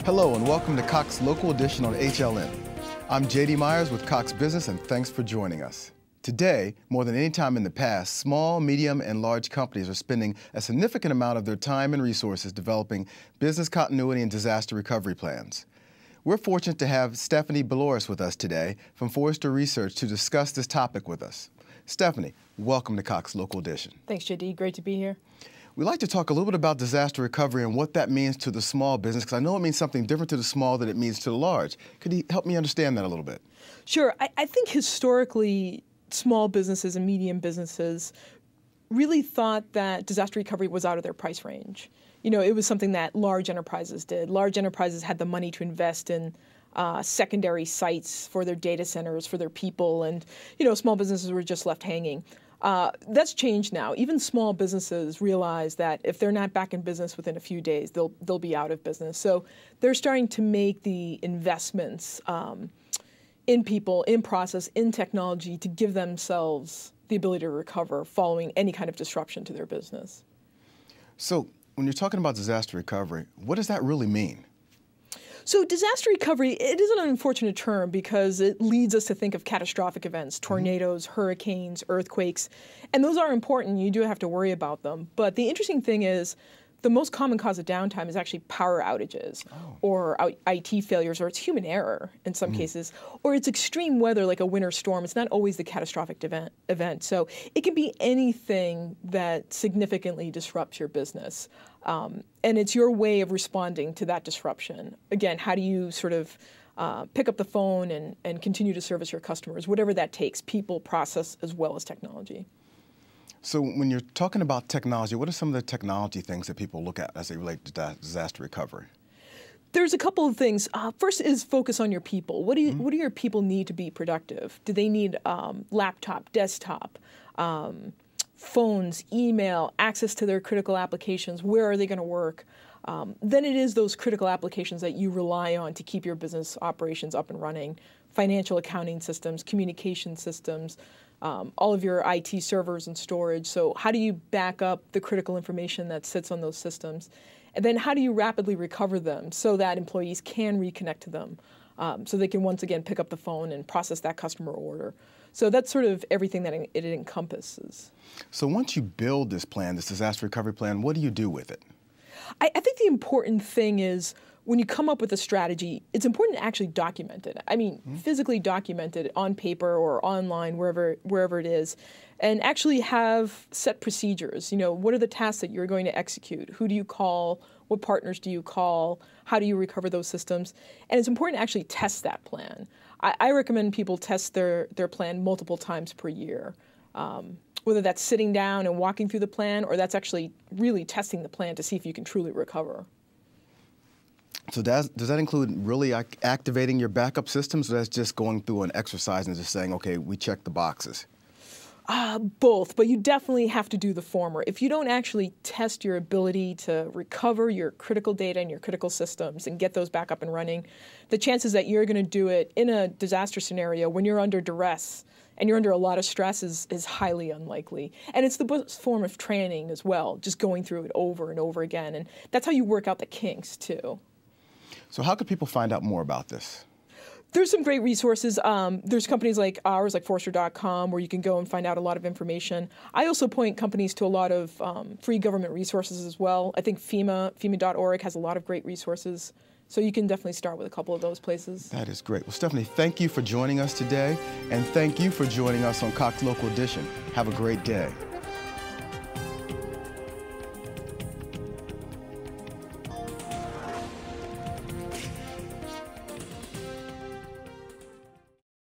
Hello and welcome to Cox Local Edition on HLN. I'm JD Myers with Cox Business and thanks for joining us. Today, more than any time in the past, small, medium, and large companies are spending a significant amount of their time and resources developing business continuity and disaster recovery plans. We're fortunate to have Stephanie Beloris with us today from Forrester Research to discuss this topic with us. Stephanie, welcome to Cox Local Edition. Thanks, JD. Great to be here. We'd like to talk a little bit about disaster recovery and what that means to the small business, because I know it means something different to the small than it means to the large. Could you help me understand that a little bit? Sure. I think historically, small businesses and medium businesses really thought that disaster recovery was out of their price range. You know, it was something that large enterprises did. Large enterprises had the money to invest in secondary sites for their data centers, for their people, and, you know, small businesses were just left hanging. That's changed now. Even small businesses realize that if they're not back in business within a few days, they'll be out of business. So they're starting to make the investments in people, in process, in technology to give themselves the ability to recover following any kind of disruption to their business. So when you're talking about disaster recovery, what does that really mean? So disaster recovery, it is an unfortunate term because it leads us to think of catastrophic events, tornadoes, hurricanes, earthquakes, and those are important. You do have to worry about them. But the interesting thing is the most common cause of downtime is actually power outages or IT failures, or it's human error in some cases, or it's extreme weather like a winter storm. It's not always the catastrophic event. So it can be anything that significantly disrupts your business. And it's your way of responding to that disruption. Again, how do you sort of pick up the phone and continue to service your customers, whatever that takes, people, process, as well as technology. So when you're talking about technology, what are some of the technology things that people look at as they relate to disaster recovery? There's a couple of things. First is focus on your people. What do your people need to be productive? Do they need laptop, desktop, phones, email, access to their critical applications? Where are they going to work? Then it is those critical applications that you rely on to keep your business operations up and running. Financial accounting systems, communication systems, all of your IT servers and storage. So how do you back up the critical information that sits on those systems? And then how do you rapidly recover them so that employees can reconnect to them so they can once again pick up the phone and process that customer order? So that's sort of everything that it encompasses. So once you build this plan, this disaster recovery plan, what do you do with it? I think the important thing is when you come up with a strategy, it's important to actually document it. I mean, physically document it on paper or online, wherever it is, and actually have set procedures. You know, what are the tasks that you're going to execute? Who do you call? What partners do you call? How do you recover those systems? And it's important to actually test that plan. I recommend people test their plan multiple times per year. Whether that's sitting down and walking through the plan, or that's actually really testing the plan to see if you can truly recover. So does that include really activating your backup systems, or that's just going through an exercise and just saying, okay, we checked the boxes? Both, but you definitely have to do the former. If you don't actually test your ability to recover your critical data and your critical systems and get those back up and running, the chances that you're going to do it in a disaster scenario when you're under duress and you're under a lot of stress is highly unlikely. And it's the best form of training as well, just going through it over and over again. And that's how you work out the kinks, too. So how could people find out more about this? There's some great resources. There's companies like ours, like Forrester.com, where you can go and find out a lot of information. I also point companies to a lot of free government resources as well. I think FEMA.org has a lot of great resources. So you can definitely start with a couple of those places. That is great. Well, Stephanie, thank you for joining us today, and thank you for joining us on Cox Local Edition. Have a great day.